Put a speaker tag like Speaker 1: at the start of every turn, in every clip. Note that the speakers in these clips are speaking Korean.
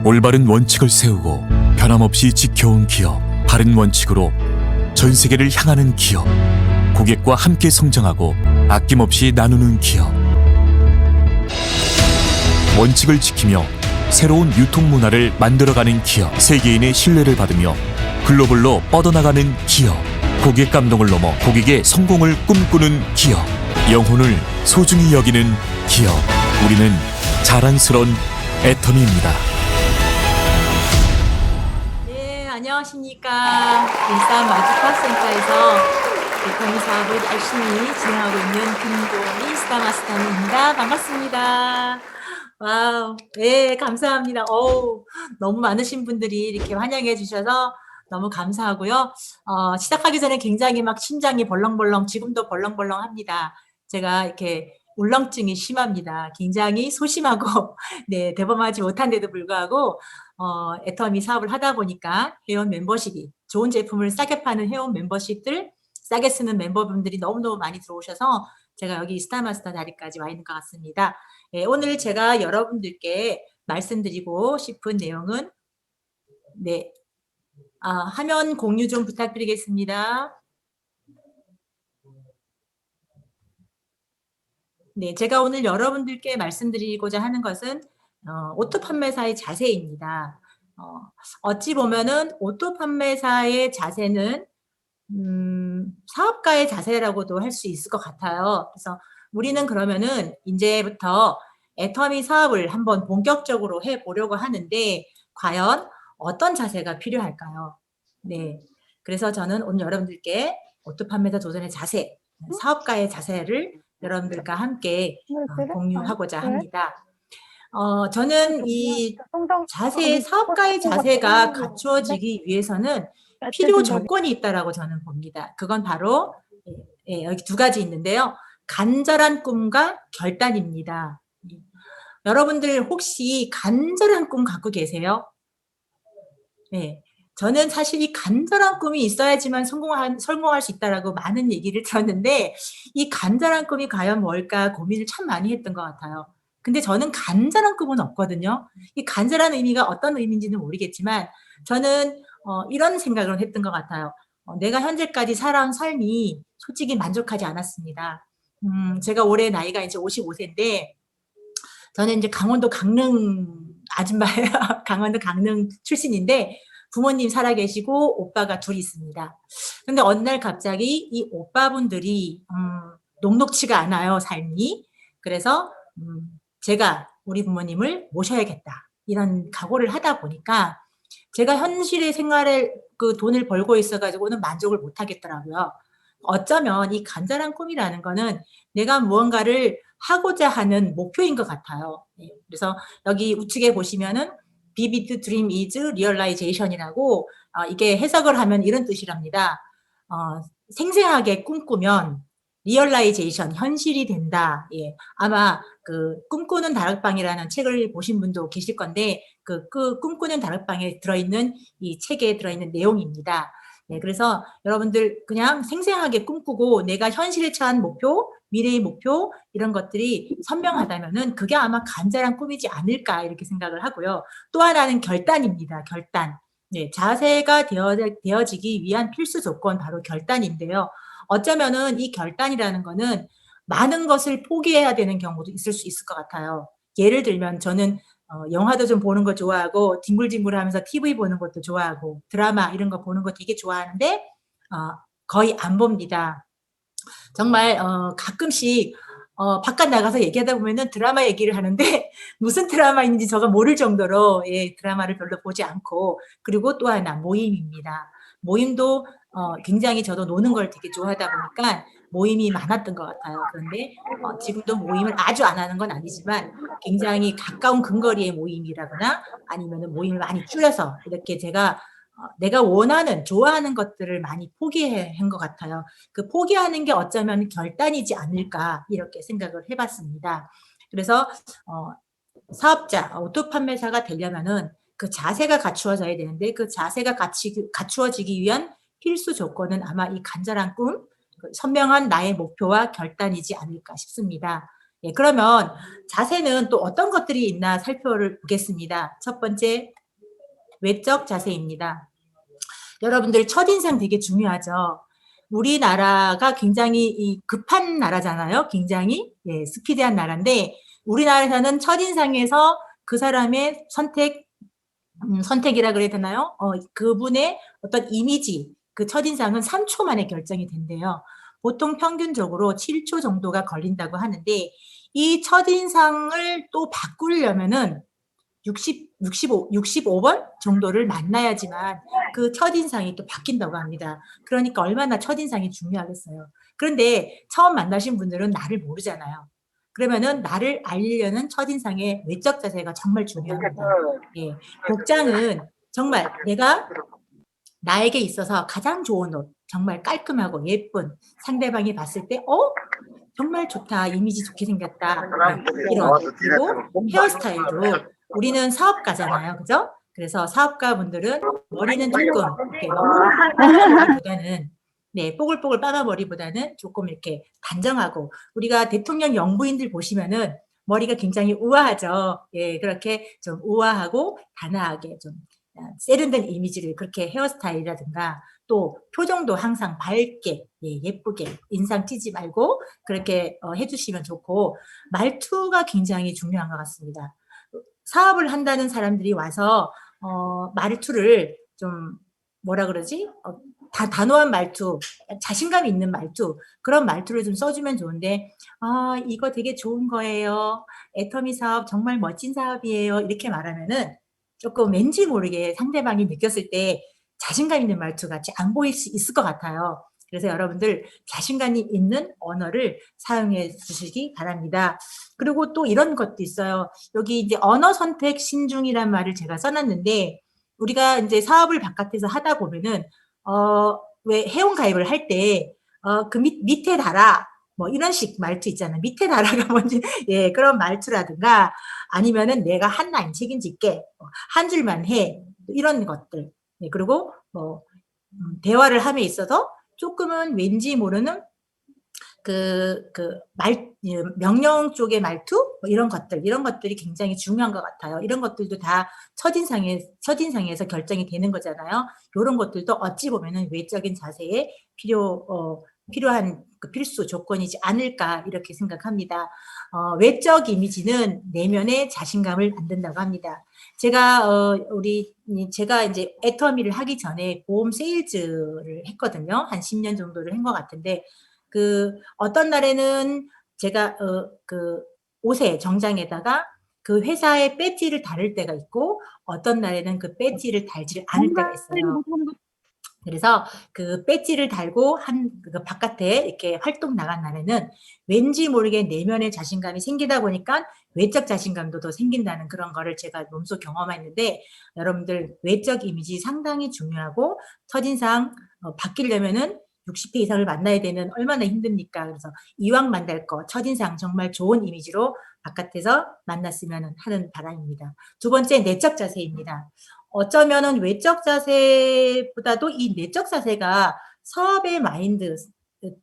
Speaker 1: 올바른 원칙을 세우고 변함없이 지켜온 기업, 바른 원칙으로 전 세계를 향하는 기업, 고객과 함께 성장하고 아낌없이 나누는 기업. 원칙을 지키며 새로운 유통 문화를 만들어가는 기업, 세계인의 신뢰를 받으며 글로벌로 뻗어나가는 기업, 고객 감동을 넘어 고객의 성공을 꿈꾸는 기업, 영혼을 소중히 여기는 기업. 우리는 자랑스러운 애터미입니다.
Speaker 2: 네, 안녕하십니까. 일산 마주파센터에서 애터미 사업을 열심히 진행하고 있는 김도미 스타마스터입니다. 반갑습니다. 와우, 네, 감사합니다. 너무 많으신 분들이 이렇게 환영해 주셔서 너무 감사하고요. 시작하기 전에 굉장히 막 심장이 벌렁벌렁, 지금도 벌렁벌렁 합니다. 제가 이렇게 울렁증이 심합니다. 굉장히 소심하고, 네, 대범하지 못한데도 불구하고, 애터미 사업을 하다 보니까 회원 멤버십이, 좋은 제품을 싸게 파는 회원 멤버십들, 싸게 쓰는 멤버분들이 너무너무 많이 들어오셔서 제가 여기 스타마스터 자리까지 와 있는 것 같습니다. 네, 오늘 제가 여러분들께 말씀드리고 싶은 내용은, 네, 화면 공유 좀 부탁드리겠습니다. 네, 제가 오늘 여러분들께 말씀드리고자 하는 것은 오토 판매사의 자세입니다. 어찌 보면은 오토 판매사의 자세는 사업가의 자세라고도 할 수 있을 것 같아요. 그래서 우리는 그러면은 이제부터 애터미 사업을 한번 본격적으로 해보려고 하는데 과연 어떤 자세가 필요할까요? 네, 그래서 저는 오늘 여러분들께 오토 판매사 도전의 자세, 사업가의 자세를 여러분들과 함께 공유하고자 합니다. 저는 이 자세, 사업가의 자세가 갖추어지기 위해서는 필요 조건이 있다라고 저는 봅니다. 그건 바로 여기 두 가지 있는데요. 간절한 꿈과 결단입니다. 여러분들 혹시 간절한 꿈 갖고 계세요? 네. 저는 사실 이 간절한 꿈이 있어야지만 성공할 수 있다라고 많은 얘기를 들었는데 이 간절한 꿈이 과연 뭘까 고민을 참 많이 했던 것 같아요. 근데 저는 간절한 꿈은 없거든요. 이 간절한 의미가 어떤 의미인지는 모르겠지만 저는 이런 생각을 했던 것 같아요. 내가 현재까지 살아온 삶이 솔직히 만족하지 않았습니다. 제가 올해 나이가 이제 55세인데 저는 이제 강원도 강릉 아줌마예요. 강원도 강릉 출신인데 부모님 살아계시고 오빠가 둘 있습니다. 근데 어느 날 갑자기 이 오빠분들이 녹록치가 않아요, 삶이. 그래서 제가 우리 부모님을 모셔야겠다. 이런 각오를 하다 보니까 제가 현실의 생활에 그 돈을 벌고 있어가지고는 만족을 못 하겠더라고요. 어쩌면 이 간절한 꿈이라는 거는 내가 무언가를 하고자 하는 목표인 것 같아요. 네, 그래서 여기 우측에 보시면은 Vivid Dream is Realization이라고 이게 해석을 하면 이런 뜻이랍니다. 생생하게 꿈꾸면 리얼라이제이션, 현실이 된다. 예, 아마 그 꿈꾸는 다락방이라는 책을 보신 분도 계실 건데 그 꿈꾸는 다락방에 들어있는 이 책에 들어있는 내용입니다. 네, 그래서 여러분들 그냥 생생하게 꿈꾸고 내가 현실에 처한 목표, 미래의 목표 이런 것들이 선명하다면은 그게 아마 간절한 꿈이지 않을까 이렇게 생각을 하고요. 또 하나는 결단입니다. 결단. 네, 자세가 되어지기 위한 필수 조건 바로 결단인데요. 어쩌면은 이 결단이라는 거는 많은 것을 포기해야 되는 경우도 있을 수 있을 것 같아요. 예를 들면 저는 영화도 좀 보는 거 좋아하고 뒹굴뒹굴하면서 TV 보는 것도 좋아하고 드라마 이런 거 보는 거 되게 좋아하는데 거의 안 봅니다. 정말 가끔씩 바깥 나가서 얘기하다 보면은 드라마 얘기를 하는데 무슨 드라마인지 저가 모를 정도로 예, 드라마를 별로 보지 않고 그리고 또 하나 모임입니다. 모임도 굉장히 저도 노는 걸 되게 좋아하다 보니까 모임이 많았던 것 같아요. 그런데 지금도 모임을 아주 안 하는 건 아니지만 굉장히 가까운 근거리의 모임이라거나 아니면은 모임을 많이 줄여서 이렇게 제가 내가 원하는, 좋아하는 것들을 많이 포기한 것 같아요. 그 포기하는 게 어쩌면 결단이지 않을까 이렇게 생각을 해봤습니다. 그래서 사업자, 오토 판매사가 되려면은 그 자세가 갖추어져야 되는데 그 자세가 갖추어지기 위한 필수 조건은 아마 이 간절한 꿈, 선명한 나의 목표와 결단이지 않을까 싶습니다. 예, 그러면 자세는 또 어떤 것들이 있나 살펴보겠습니다. 첫 번째, 외적 자세입니다. 여러분들 첫인상 되게 중요하죠. 우리나라가 굉장히 급한 나라잖아요. 굉장히 스피디한 나라인데 우리나라에서는 첫인상에서 그 사람의 선택이라 그래야 되나요? 그분의 어떤 이미지, 그 첫인상은 3초 만에 결정이 된대요. 보통 평균적으로 7초 정도가 걸린다고 하는데 이 첫인상을 또 바꾸려면은 65번 정도를 만나야지만 그 첫인상이 또 바뀐다고 합니다. 그러니까 얼마나 첫인상이 중요하겠어요. 그런데 처음 만나신 분들은 나를 모르잖아요. 그러면은 나를 알리려는 첫인상의 외적 자세가 정말 중요합니다. 예, 복장은 정말 내가 나에게 있어서 가장 좋은 옷, 정말 깔끔하고 예쁜 상대방이 봤을 때, 정말 좋다, 이미지 좋게 생겼다. 이런. 그리고 헤어스타일도 우리는 사업가잖아요, 그죠? 그래서 사업가 분들은 머리는 조금 이렇게 뽀글뽀글보다는 뽀글뽀글 빠마 머리보다는 조금 이렇게 단정하고 우리가 대통령 영부인들 보시면은 머리가 굉장히 우아하죠. 예, 그렇게 좀 우아하고 단아하게 좀 세련된 이미지를 그렇게 헤어스타일이라든가 또 표정도 항상 밝게 예쁘게 인상 튀지 말고 그렇게 해주시면 좋고 말투가 굉장히 중요한 것 같습니다. 사업을 한다는 사람들이 와서 말투를 좀 뭐라 그러지? 다 단호한 말투, 자신감 있는 말투 그런 말투를 좀 써주면 좋은데 이거 되게 좋은 거예요. 애터미 사업 정말 멋진 사업이에요. 이렇게 말하면은 조금 왠지 모르게 상대방이 느꼈을 때 자신감 있는 말투 같이 안 보일 수 있을 것 같아요. 그래서 여러분들 자신감이 있는 언어를 사용해 주시기 바랍니다. 그리고 또 이런 것도 있어요. 여기 이제 언어 선택 신중이란 말을 제가 써놨는데 우리가 이제 사업을 바깥에서 하다 보면은 왜 회원 가입을 할 때 그 밑에 달아 뭐 이런 식 말투 있잖아요. 밑에 달아가 뭔지 그런 말투라든가 아니면은 내가 한 라인 책임질게 한 줄만 해 이런 것들 그리고 뭐 대화를 함에 있어서 조금은 왠지 모르는 명령 쪽의 말투 뭐 이런 것들이 굉장히 중요한 것 같아요. 이런 것들도 다 첫인상에서 결정이 되는 거잖아요. 이런 것들도 어찌 보면은 외적인 자세에 필요한 필수 조건이지 않을까 이렇게 생각합니다. 외적 이미지는 내면의 자신감을 만든다고 합니다. 제가 이제 애터미를 하기 전에 보험 세일즈를 했거든요. 한 10년 정도를 한 것 같은데 어떤 날에는 제가 그 옷에 정장에다가 그 회사의 배지를 달을 때가 있고 어떤 날에는 그 배지를 달지를 않을 때가 있어요. 그래서 그 배지를 달고 그 바깥에 이렇게 활동 나간 날에는 왠지 모르게 내면의 자신감이 생기다 보니까 외적 자신감도 더 생긴다는 그런 거를 제가 몸소 경험했는데 여러분들 외적 이미지 상당히 중요하고 첫인상 바뀌려면은 60회 이상을 만나야 되는 얼마나 힘듭니까? 그래서 이왕 만날 거 첫인상 정말 좋은 이미지로 바깥에서 만났으면 하는 바람입니다. 두 번째 내적 자세입니다. 어쩌면은 외적 자세보다도 이 내적 자세가 사업의 마인드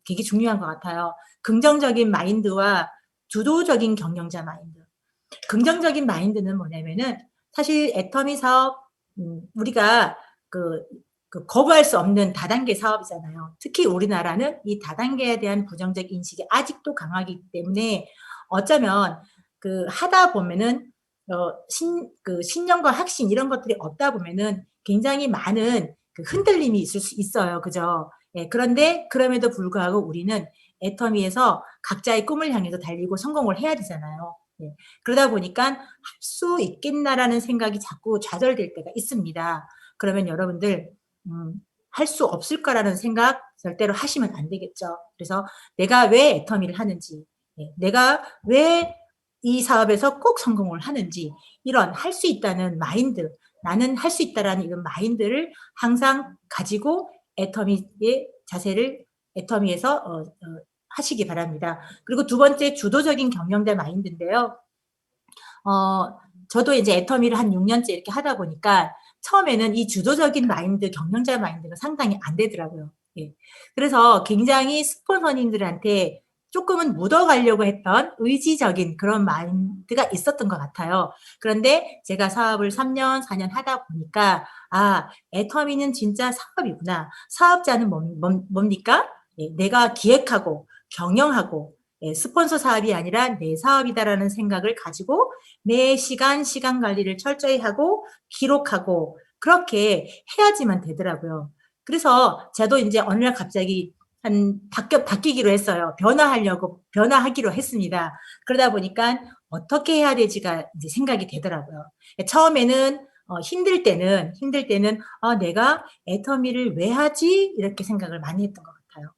Speaker 2: 되게 중요한 것 같아요. 긍정적인 마인드와 주도적인 경영자 마인드. 긍정적인 마인드는 뭐냐면은 사실 애터미 사업 우리가 거부할 수 없는 다단계 사업이잖아요. 특히 우리나라는 이 다단계에 대한 부정적 인식이 아직도 강하기 때문에 어쩌면 하다 보면은 신념과 확신 이런 것들이 없다 보면은 굉장히 많은 흔들림이 있을 수 있어요. 그죠? 그런데 그럼에도 불구하고 우리는 애터미에서 각자의 꿈을 향해서 달리고 성공을 해야 되잖아요. 그러다 보니까 할 수 있겠나라는 생각이 자꾸 좌절될 때가 있습니다. 그러면 여러분들 할 수 없을 거라는 생각 절대로 하시면 안 되겠죠. 그래서 내가 왜 애터미를 하는지, 내가 왜 이 사업에서 꼭 성공을 하는지 이런 할 수 있다는 마인드, 나는 할 수 있다라는 이런 마인드를 항상 가지고 애터미의 자세를 애터미에서 하시기 바랍니다. 그리고 두 번째 주도적인 경영자 마인드인데요. 저도 이제 애터미를 한 6년째 이렇게 하다 보니까 처음에는 이 주도적인 마인드, 경영자 마인드가 상당히 안 되더라고요. 그래서 굉장히 스폰서님들한테 조금은 묻어가려고 했던 의지적인 그런 마인드가 있었던 것 같아요. 그런데 제가 사업을 3년, 4년 하다 보니까 애터미는 진짜 사업이구나. 사업자는 뭡니까? 예, 내가 기획하고 경영하고 스폰서 사업이 아니라 내 사업이다라는 생각을 가지고 내 시간 관리를 철저히 하고 기록하고 그렇게 해야지만 되더라고요. 그래서 저도 이제 어느 날 갑자기 바뀌기로 했어요. 변화하기로 했습니다. 그러다 보니까 어떻게 해야 되지가 이제 생각이 되더라고요. 처음에는 힘들 때는 내가 애터미를 왜 하지? 이렇게 생각을 많이 했던 것 같아요.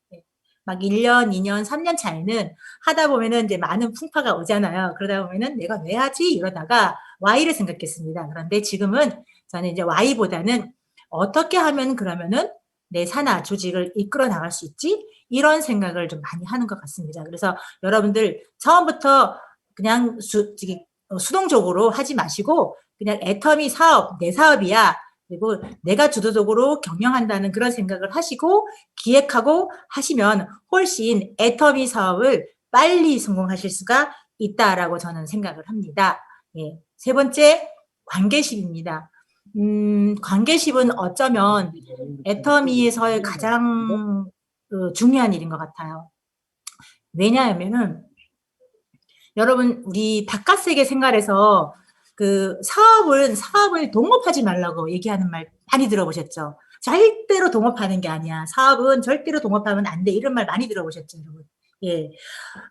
Speaker 2: 막 1년, 2년, 3년 차에는 하다 보면은 이제 많은 풍파가 오잖아요. 그러다 보면은 내가 왜 하지? 이러다가 Y를 생각했습니다. 그런데 지금은 저는 이제 Y보다는 어떻게 하면 그러면은 내 산하 조직을 이끌어 나갈 수 있지? 이런 생각을 좀 많이 하는 것 같습니다. 그래서 여러분들 처음부터 그냥 수동적으로 하지 마시고 그냥 애터미 사업, 내 사업이야. 그리고 내가 주도적으로 경영한다는 그런 생각을 하시고 기획하고 하시면 훨씬 애터미 사업을 빨리 성공하실 수가 있다라고 저는 생각을 합니다. 예. 세 번째, 관계십입니다. 관계십은 어쩌면 애터미에서의 가장 중요한 일인 것 같아요. 왜냐하면은 여러분 우리 바깥 세계 생활에서 그 사업을 동업하지 말라고 얘기하는 말 많이 들어보셨죠? 절대로 동업하는 게 아니야. 사업은 절대로 동업하면 안 돼. 이런 말 많이 들어보셨죠, 여러분? 예.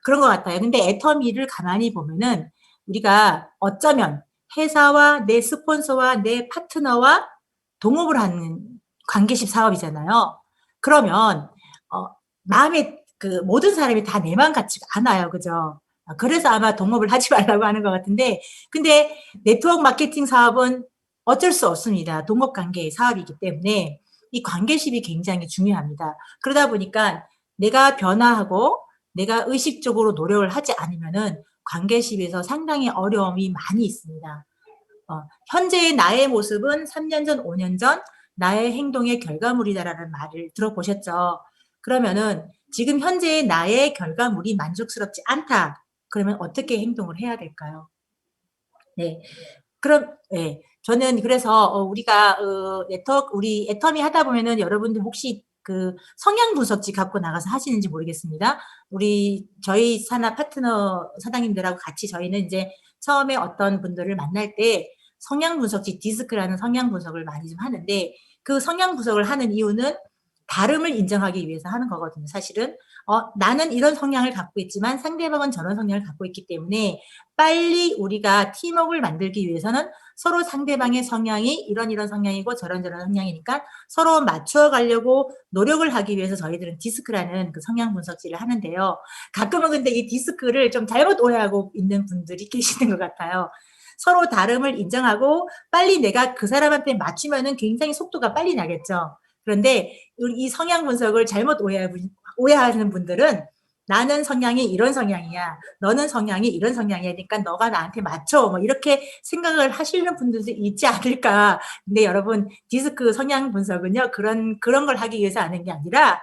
Speaker 2: 그런 것 같아요. 근데 애터미를 가만히 보면은 우리가 어쩌면 회사와 내 스폰서와 내 파트너와 동업을 하는 관계십 사업이잖아요. 그러면 마음에 그 모든 사람이 다 내 마음 같지가 않아요. 그죠? 그래서 아마 동업을 하지 말라고 하는 것 같은데 근데 네트워크 마케팅 사업은 어쩔 수 없습니다. 동업 관계의 사업이기 때문에 이 관계십이 굉장히 중요합니다. 그러다 보니까 내가 변화하고 내가 의식적으로 노력을 하지 않으면은 관계십에서 상당히 어려움이 많이 있습니다. 현재의 나의 모습은 3년 전, 5년 전 나의 행동의 결과물이다라는 말을 들어보셨죠? 그러면은 지금 현재의 나의 결과물이 만족스럽지 않다. 그러면 어떻게 행동을 해야 될까요? 네. 그럼, 네. 저는 그래서 우리가 우리 애터미 하다 보면은 여러분들 혹시 그 성향 분석지 갖고 나가서 하시는지 모르겠습니다. 저희 산하 파트너 사장님들하고 같이 저희는 이제 처음에 어떤 분들을 만날 때 성향 분석지 디스크라는 성향 분석을 많이 좀 하는데 그 성향 분석을 하는 이유는 다름을 인정하기 위해서 하는 거거든요. 사실은 나는 이런 성향을 갖고 있지만 상대방은 저런 성향을 갖고 있기 때문에 빨리 우리가 팀워크를 만들기 위해서는 서로 상대방의 성향이 이런 성향이고 저런 성향이니까 서로 맞추어 가려고 노력을 하기 위해서 저희들은 디스크라는 그 성향 분석지를 하는데요. 가끔은 근데 이 디스크를 좀 잘못 오해하고 있는 분들이 계시는 것 같아요. 서로 다름을 인정하고 빨리 내가 그 사람한테 맞추면은 굉장히 속도가 빨리 나겠죠. 그런데 이 성향 분석을 잘못 오해하는 분들은 나는 성향이 이런 성향이야. 너는 성향이 이런 성향이야. 그러니까 너가 나한테 맞춰. 뭐 이렇게 생각을 하시는 분들도 있지 않을까. 근데 여러분 디스크 성향 분석은요. 그런 걸 하기 위해서 하는 게 아니라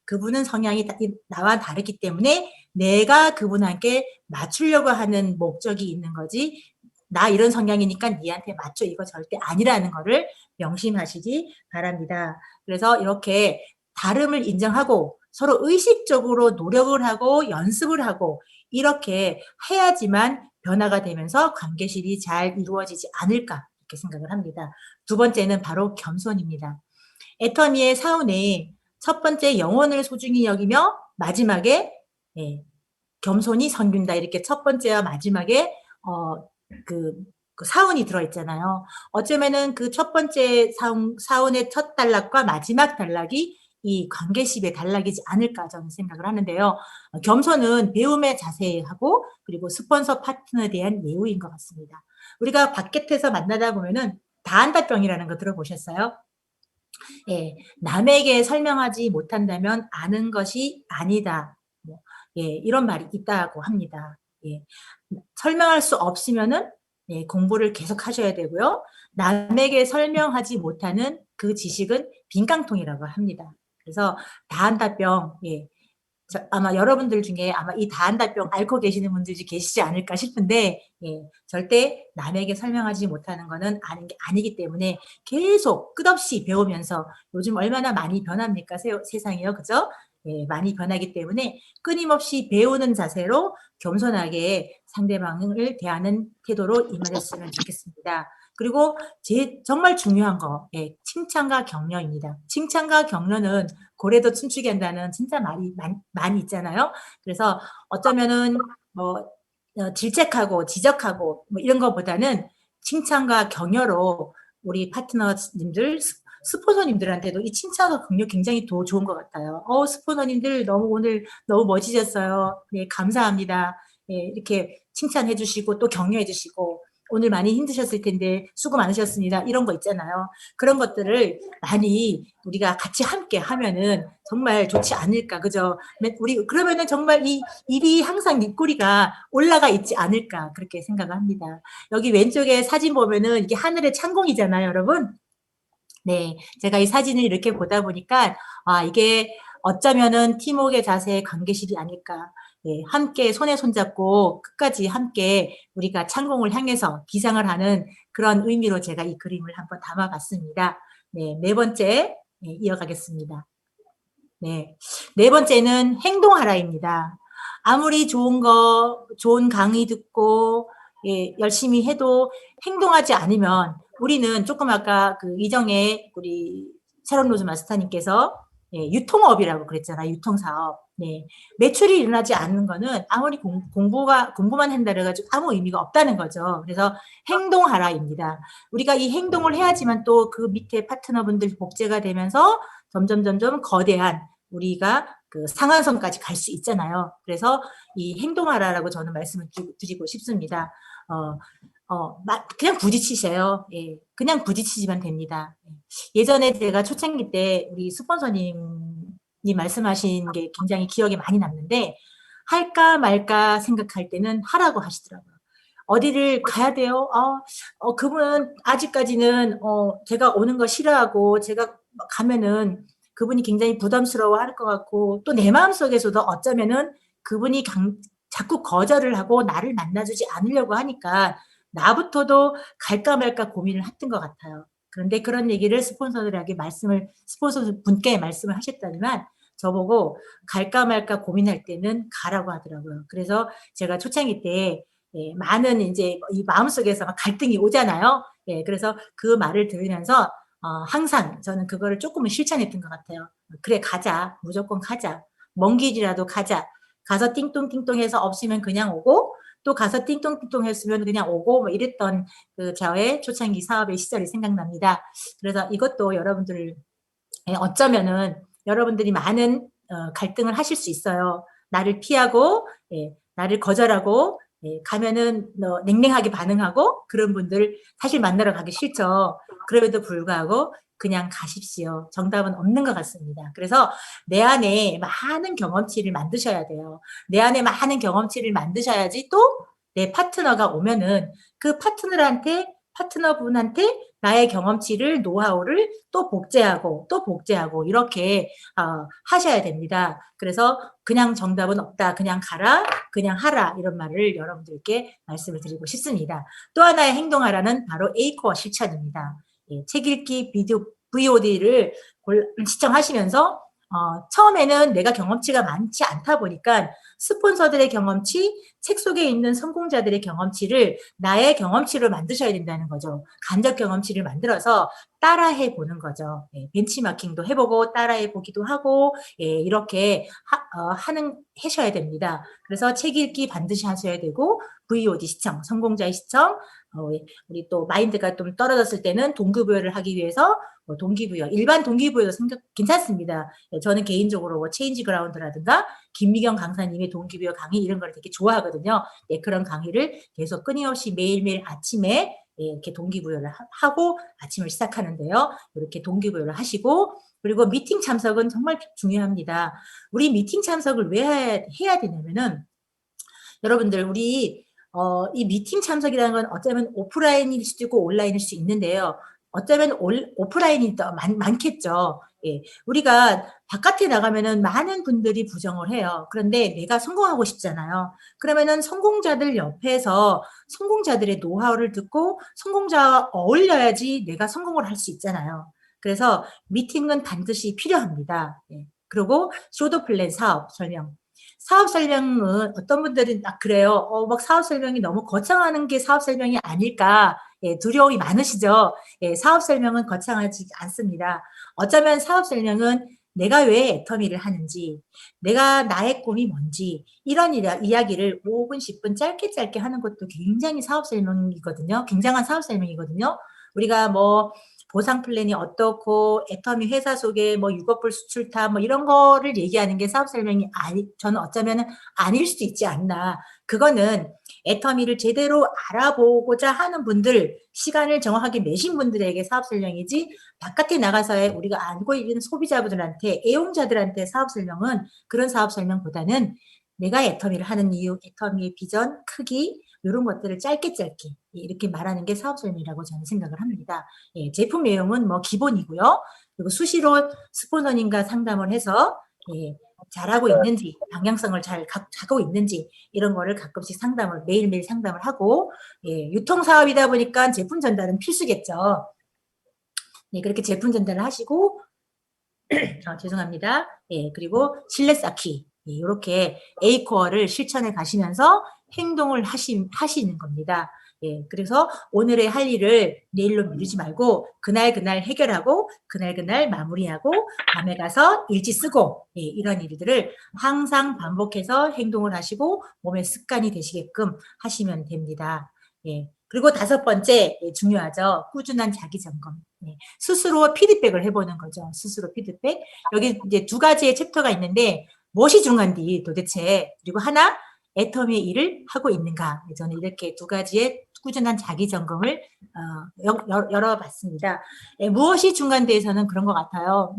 Speaker 2: 그분은 성향이 나와 다르기 때문에 내가 그분한테 맞추려고 하는 목적이 있는 거지. 나 이런 성향이니까 니한테 맞춰. 이거 절대 아니라는 거를 명심하시기 바랍니다. 그래서 이렇게 다름을 인정하고 서로 의식적으로 노력을 하고 연습을 하고 이렇게 해야지만 변화가 되면서 관계실이 잘 이루어지지 않을까 이렇게 생각을 합니다. 두 번째는 바로 겸손입니다. 애터미의 사원의 첫 번째 영혼을 소중히 여기며 마지막에 겸손이 섬긴다 이렇게 첫 번째와 마지막에 그 사운이 들어있잖아요. 어쩌면은 그 첫 번째 사운의 첫 단락과 마지막 단락이 이 관계십의 단락이지 않을까 저는 생각을 하는데요. 겸손은 배움의 자세하고 그리고 스폰서 파트너에 대한 예우인 것 같습니다. 우리가 바깥에서 만나다 보면은 다한다병이라는 거 들어보셨어요? 예, 남에게 설명하지 못한다면 아는 것이 아니다. 이런 말이 있다고 합니다. 예, 설명할 수 없으면은 공부를 계속 하셔야 되고요. 남에게 설명하지 못하는 그 지식은 빈깡통이라고 합니다. 그래서 다한다병, 아마 여러분들 중에 아마 이 다한달병 앓고 계시는 분들이 계시지 않을까 싶은데, 절대 남에게 설명하지 못하는 거는 아니기 때문에 계속 끝없이 배우면서, 요즘 얼마나 많이 변합니까? 세상이요. 그죠? 많이 변하기 때문에 끊임없이 배우는 자세로 겸손하게 상대방을 대하는 태도로 임하셨으면 좋겠습니다. 그리고 정말 중요한 거, 칭찬과 격려입니다. 칭찬과 격려는 고래도 춤추게 한다는 진짜 말이 많이 있잖아요. 그래서 어쩌면은 질책하고 지적하고 이런 것보다는 칭찬과 격려로 우리 파트너님들, 스포너님들한테도 이 칭찬과 격려 굉장히 더 좋은 것 같아요. 스포너님들 오늘 너무 멋지셨어요. 네, 감사합니다. 이렇게 칭찬해 주시고 또 격려해 주시고, 오늘 많이 힘드셨을 텐데 수고 많으셨습니다. 이런 거 있잖아요. 그런 것들을 많이 우리가 같이 함께 하면은 정말 좋지 않을까, 그죠? 그러면은 정말 이 입이 항상 입꼬리가 올라가 있지 않을까, 그렇게 생각을 합니다. 여기 왼쪽에 사진 보면은 이게 하늘의 창공이잖아요, 여러분. 네, 제가 이 사진을 이렇게 보다 보니까 이게 어쩌면은 팀워크의 자세의 관계실이 아닐까. 함께 손에 손잡고 끝까지 함께 우리가 창공을 향해서 기상을 하는 그런 의미로 제가 이 그림을 한번 담아봤습니다. 네, 네 번째 이어가겠습니다. 네 번째는 행동하라입니다. 아무리 좋은 강의 듣고 열심히 해도 행동하지 않으면, 우리는 조금 아까 그 이정혜 우리 샤론 로즈 마스터님께서 유통업이라고 그랬잖아요. 유통사업. 매출이 일어나지 않는 거는 아무리 공부만 한다 그래가지고 아무 의미가 없다는 거죠. 그래서 행동하라입니다. 우리가 이 행동을 해야지만 또 그 밑에 파트너분들 복제가 되면서 점점 거대한 우리가 그 상한선까지 갈 수 있잖아요. 그래서 이 행동하라라고 저는 말씀을 드리고 싶습니다. 그냥 부딪히세요. 그냥 부딪히시면 됩니다. 예전에 제가 초창기 때 우리 스폰서님이 말씀하신 게 굉장히 기억에 많이 남는데, 할까 말까 생각할 때는 하라고 하시더라고요. 어디를 가야 돼요? 그분은 아직까지는 제가 오는 거 싫어하고, 제가 가면은 그분이 굉장히 부담스러워 할 것 같고, 또 내 마음속에서도 어쩌면은 그분이 자꾸 거절을 하고 나를 만나주지 않으려고 하니까 나부터도 갈까 말까 고민을 했던 것 같아요. 그런데 그런 얘기를 스폰서 분께 말씀을 하셨다지만, 저보고 갈까 말까 고민할 때는 가라고 하더라고요. 그래서 제가 초창기 때 많은 이제 이 마음속에서 막 갈등이 오잖아요. 그래서 그 말을 들으면서 항상 저는 그거를 조금은 실천했던 것 같아요. 그래, 가자. 무조건 가자. 먼 길이라도 가자. 가서 띵똥띵똥 해서 없으면 그냥 오고, 또 가서 띵똥띵똥 했으면 그냥 오고, 이랬던 그 저의 초창기 사업의 시절이 생각납니다. 그래서 이것도 여러분들, 어쩌면은 여러분들이 많은 갈등을 하실 수 있어요. 나를 피하고, 나를 거절하고, 가면은 냉랭하게 반응하고, 그런 분들 사실 만나러 가기 싫죠. 그럼에도 불구하고 그냥 가십시오. 정답은 없는 것 같습니다. 그래서 내 안에 많은 경험치를 만드셔야 돼요. 내 안에 많은 경험치를 만드셔야지 또 내 파트너가 오면은 그 파트너분한테 나의 경험치를, 노하우를 또 복제하고 이렇게 하셔야 됩니다. 그래서 그냥 정답은 없다. 그냥 가라. 그냥 하라. 이런 말을 여러분들께 말씀을 드리고 싶습니다. 또 하나의 행동하라는 바로 A코어 실천입니다. 책 읽기 VOD를 시청하시면서 처음에는 내가 경험치가 많지 않다 보니까 스폰서들의 경험치, 책 속에 있는 성공자들의 경험치를 나의 경험치로 만드셔야 된다는 거죠. 간접 경험치를 만들어서 따라해 보는 거죠. 벤치마킹도 해보고 따라해 보기도 하고, 이렇게 하셔야 됩니다. 그래서 책 읽기 반드시 하셔야 되고, VOD 시청, 성공자의 시청, 우리 또 마인드가 좀 떨어졌을 때는 동기부여를 하기 위해서 동기부여, 일반 동기부여도 괜찮습니다. 저는 개인적으로 체인지 그라운드라든가 김미경 강사님의 동기부여 강의 이런 걸 되게 좋아하거든요. 그런 강의를 계속 끊임없이 매일매일 아침에 이렇게 동기부여를 하고 아침을 시작하는데요. 이렇게 동기부여를 하시고, 그리고 미팅 참석은 정말 중요합니다. 우리 미팅 참석을 왜 해야 되냐면은, 여러분들, 우리 이 미팅 참석이라는 건 어쩌면 오프라인일 수도 있고 온라인일 수 있는데요. 어쩌면 오프라인이 더 많겠죠. 우리가 바깥에 나가면은 많은 분들이 부정을 해요. 그런데 내가 성공하고 싶잖아요. 그러면은 성공자들 옆에서 성공자들의 노하우를 듣고 성공자와 어울려야지 내가 성공을 할 수 있잖아요. 그래서 미팅은 반드시 필요합니다. 예. 그리고 쇼도 플랜 사업 설명. 사업 설명은 어떤 분들은 그래요. 막 사업 설명이 너무 거창한 게 사업 설명이 아닐까. 예, 두려움이 많으시죠? 예, 사업 설명은 거창하지 않습니다. 어쩌면 사업 설명은 내가 왜 애터미를 하는지, 내가 나의 꿈이 뭔지, 이런 이야기를 5분, 10분 짧게 하는 것도 굉장히 사업 설명이거든요. 굉장한 사업 설명이거든요. 우리가 뭐 보상 플랜이 어떻고 애터미 회사 속에 뭐 6억 불 수출탑 뭐 이런 거를 얘기하는 게 사업 설명이 저는 어쩌면 아닐 수도 있지 않나. 그거는 애터미를 제대로 알아보고자 하는 분들, 시간을 정확하게 내신 분들에게 사업 설명이지, 바깥에 나가서의 우리가 알고 있는 소비자분들한테, 애용자들한테 사업 설명은 그런 사업 설명보다는 내가 애터미를 하는 이유, 애터미의 비전, 크기, 이런 것들을 짧게 이렇게 말하는 게 사업 설명이라고 저는 생각을 합니다. 예, 제품 내용은 뭐 기본이고요. 그리고 수시로 스폰서님과 상담을 해서 예, 잘하고 있는지, 방향성을 잘 가고 있는지 이런 거를 가끔씩 매일매일 상담을 하고, 예, 유통사업이다 보니까 제품 전달은 필수겠죠. 네, 그렇게 제품 전달을 하시고, 죄송합니다. 예, 그리고 신뢰 쌓기. 예, 이렇게 A코어를 실천해 가시면서 행동을 하시는 겁니다. 예, 그래서 오늘의 할 일을 내일로 미루지 말고 그날 해결하고 그날 마무리하고 밤에 가서 일지 쓰고, 예, 이런 일들을 항상 반복해서 행동을 하시고 몸의 습관이 되시게끔 하시면 됩니다. 예, 그리고 5번째, 예, 중요하죠. 꾸준한 자기 점검. 예, 스스로 피드백을 해보는 거죠. 스스로 피드백. 여기 이제 2가지의 챕터가 있는데 무엇이 중요한지 도대체, 그리고 하나, 애터미의 일을 하고 있는가. 저는 이렇게 2가지의 꾸준한 자기 점검을 열어봤습니다. 예, 무엇이 중요한데에서는 그런 것 같아요.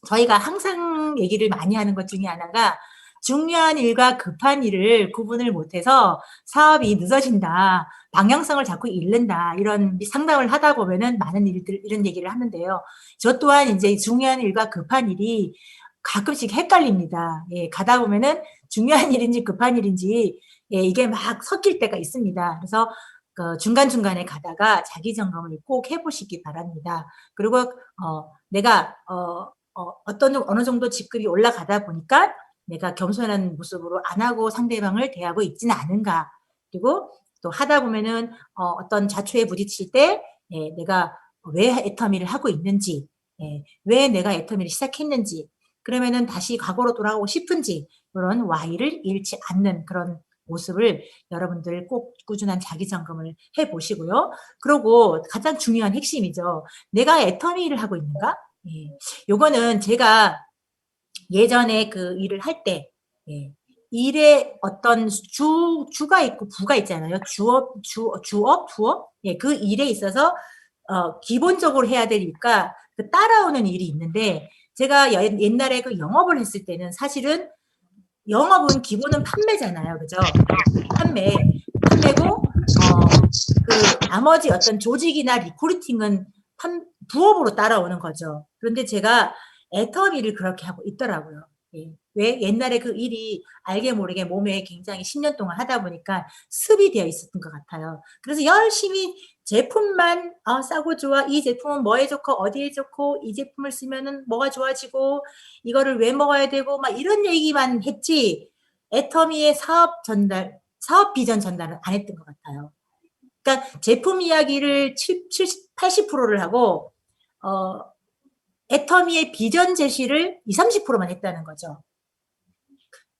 Speaker 2: 저희가 항상 얘기를 많이 하는 것 중에 하나가 중요한 일과 급한 일을 구분을 못해서 사업이 늦어진다, 방향성을 자꾸 잃는다, 이런 상담을 하다 보면은 많은 일들, 이런 얘기를 하는데요. 저 또한 이제 중요한 일과 급한 일이 가끔씩 헷갈립니다. 예, 가다 보면은 중요한 일인지 급한 일인지, 예, 이게 막 섞일 때가 있습니다. 그래서 중간중간에 가다가 자기 점검을 꼭 해보시기 바랍니다. 그리고 내가 어느 정도 직급이 올라가다 보니까 내가 겸손한 모습으로 안 하고 상대방을 대하고 있지는 않은가. 그리고 또 하다 보면은 어떤 자초에 부딪힐 때, 예, 내가 왜 애터미를 하고 있는지, 예, 왜 내가 애터미를 시작했는지, 그러면은 다시 과거로 돌아가고 싶은지, 이런 Y를 잃지 않는 그런 모습을 여러분들 꼭 꾸준한 자기 점검을 해보시고요. 그리고 가장 중요한 핵심이죠. 내가 애터미를 하고 있는가? 예, 요거는 제가 예전에 그 일을 할 때, 예, 일에 어떤 주가 있고 부가 있잖아요. 주업, 부업. 예, 그 일에 있어서 기본적으로 해야 될 일과 그 따라오는 일이 있는데, 제가 옛날에 그 영업을 했을 때는 사실은 영업은 기본은 판매잖아요. 그죠? 판매고, 그 나머지 어떤 조직이나 리크루팅은 부업으로 따라오는 거죠. 그런데 제가 애터미를 그렇게 하고 있더라고요. 예. 왜? 옛날에 그 일이 알게 모르게 몸에 굉장히 10년 동안 하다 보니까 습이 되어 있었던 것 같아요. 그래서 열심히 제품만 싸고 좋아, 이 제품은 뭐에 좋고 어디에 좋고, 이 제품을 쓰면은 뭐가 좋아지고, 이거를 왜 먹어야 되고, 막 이런 얘기만 했지, 애터미의 사업 비전 전달은 안 했던 것 같아요. 그러니까 제품 이야기를 80%를 하고 애터미의 비전 제시를 30%만 했다는 거죠.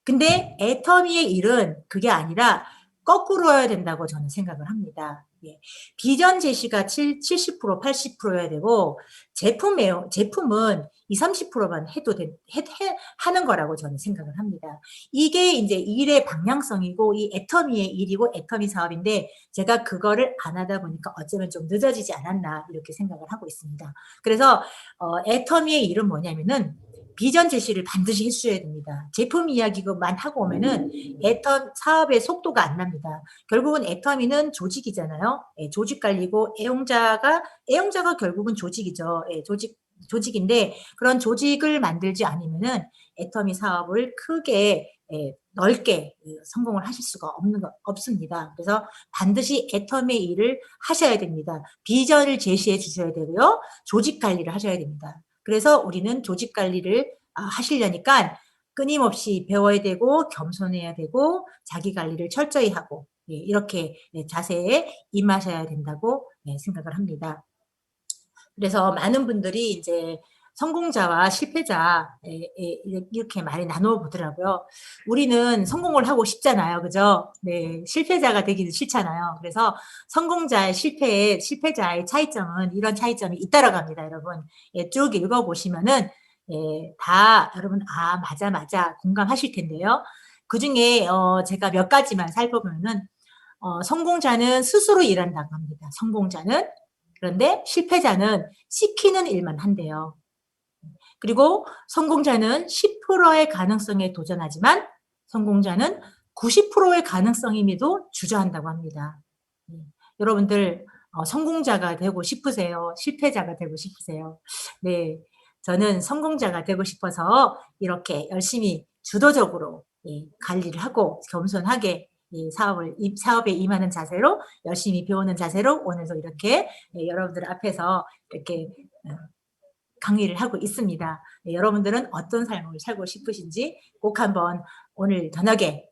Speaker 2: 근데 애터미의 일은 그게 아니라 거꾸로 해야 된다고 저는 생각을 합니다. 예. 비전 제시가 70%, 80%여야 되고, 제품은 20, 30%만 하는 거라고 저는 생각을 합니다. 이게 이제 일의 방향성이고, 이 애터미의 일이고, 애터미 사업인데, 제가 그거를 안 하다 보니까 어쩌면 좀 늦어지지 않았나, 이렇게 생각을 하고 있습니다. 그래서, 애터미의 일은 뭐냐면은, 비전 제시를 반드시 해주셔야 됩니다. 제품 이야기만 하고 오면은 사업의 속도가 안 납니다. 결국은 애터미는 조직이잖아요. 예, 조직 관리고 애용자가 결국은 조직이죠. 예, 조직인데 그런 조직을 만들지 않으면은 애터미 사업을 크게 넓게 성공을 하실 수가 없습니다. 그래서 반드시 애터미의 일을 하셔야 됩니다. 비전을 제시해 주셔야 되고요. 조직 관리를 하셔야 됩니다. 그래서 우리는 조직 관리를 하시려니까 끊임없이 배워야 되고 겸손해야 되고 자기 관리를 철저히 하고 이렇게 자세에 임하셔야 된다고 생각을 합니다. 그래서 많은 분들이 이제 성공자와 실패자 이렇게 많이 나누어 보더라고요. 우리는 성공을 하고 싶잖아요. 그죠? 네, 실패자가 되기는 싫잖아요. 그래서 성공자의 실패자의 차이점은 이런 차이점이 있다라고 합니다. 여러분. 쭉 읽어보시면은 다 여러분 맞아 공감하실 텐데요. 그중에 제가 몇 가지만 살펴보면은 성공자는 스스로 일한다고 합니다. 성공자는. 그런데 실패자는 시키는 일만 한대요. 그리고 성공자는 10%의 가능성에 도전하지만 성공자는 90%의 가능성임에도 주저한다고 합니다. 여러분들 성공자가 되고 싶으세요? 실패자가 되고 싶으세요? 네, 저는 성공자가 되고 싶어서 이렇게 열심히 주도적으로 관리를 하고 겸손하게 사업에 임하는 자세로 열심히 배우는 자세로 오늘도 이렇게 여러분들 앞에서 이렇게 강의를 하고 있습니다. 여러분들은 어떤 삶을 살고 싶으신지 꼭 한번 오늘 저녁에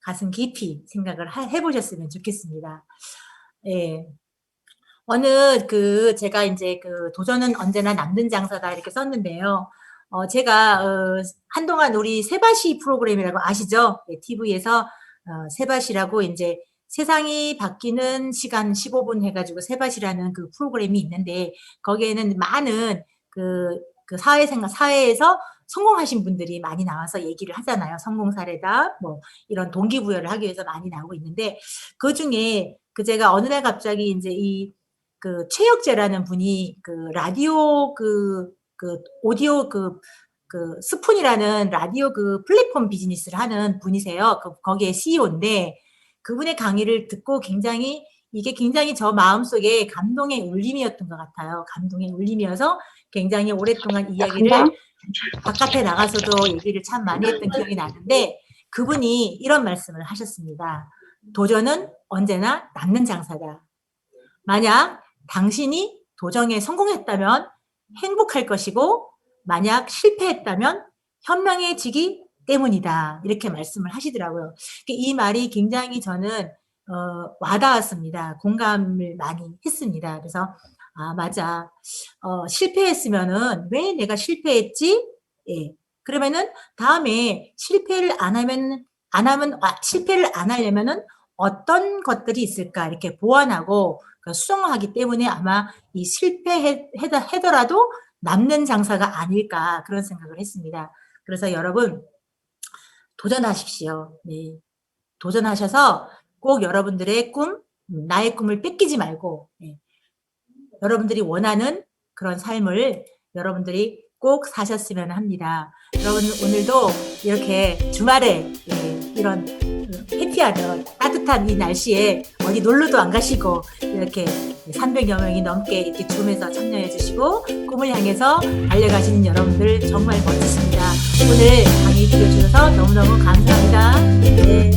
Speaker 2: 가슴 깊이 생각을 해보셨으면 좋겠습니다. 제가 이제 도전은 언제나 남는 장사다 이렇게 썼는데요. 제가 한동안 우리 세바시 프로그램이라고 아시죠? TV에서 세바시라고 이제 세상이 바뀌는 시간 15분 해가지고 세바시라는 그 프로그램이 있는데 거기에는 많은 사회에서 성공하신 분들이 많이 나와서 얘기를 하잖아요. 성공 사례다, 뭐 이런 동기부여를 하기 위해서 많이 나오고 있는데 그 중에 제가 어느 날 갑자기 이제 최혁재라는 분이 라디오 오디오 스푼이라는 라디오 플랫폼 비즈니스를 하는 분이세요. 거기에 CEO인데 그분의 강의를 듣고 이게 굉장히 저 마음속에 감동의 울림이었던 것 같아요. 감동의 울림이어서 굉장히 오랫동안 이야기를 바깥에 나가서도 얘기를 참 많이 했던 기억이 나는데 그분이 이런 말씀을 하셨습니다. 도전은 언제나 남는 장사다. 만약 당신이 도전에 성공했다면 행복할 것이고 만약 실패했다면 현명해지기 때문이다. 이렇게 말씀을 하시더라고요. 이 말이 굉장히 저는 와닿았습니다. 공감을 많이 했습니다. 그래서 맞아. 실패했으면은 왜 내가 실패했지? 그러면은 다음에 실패를 안 하려면은 어떤 것들이 있을까? 이렇게 보완하고 수정하기 때문에 아마 이 실패하더라도 남는 장사가 아닐까 그런 생각을 했습니다. 그래서 여러분 도전하십시오. 네. 도전하셔서 꼭 여러분들의 나의 꿈을 뺏기지 말고 여러분들이 원하는 그런 삶을 여러분들이 꼭 사셨으면 합니다. 여러분 오늘도 이렇게 주말에 이런 해피하던 따뜻한 이 날씨에 어디 놀러도 안 가시고 이렇게 300여 명이 넘게 이렇게 줌에서 참여해 주시고 꿈을 향해서 달려가시는 여러분들 정말 멋지십니다. 오늘 강의 들어주셔서 너무너무 감사합니다. 네.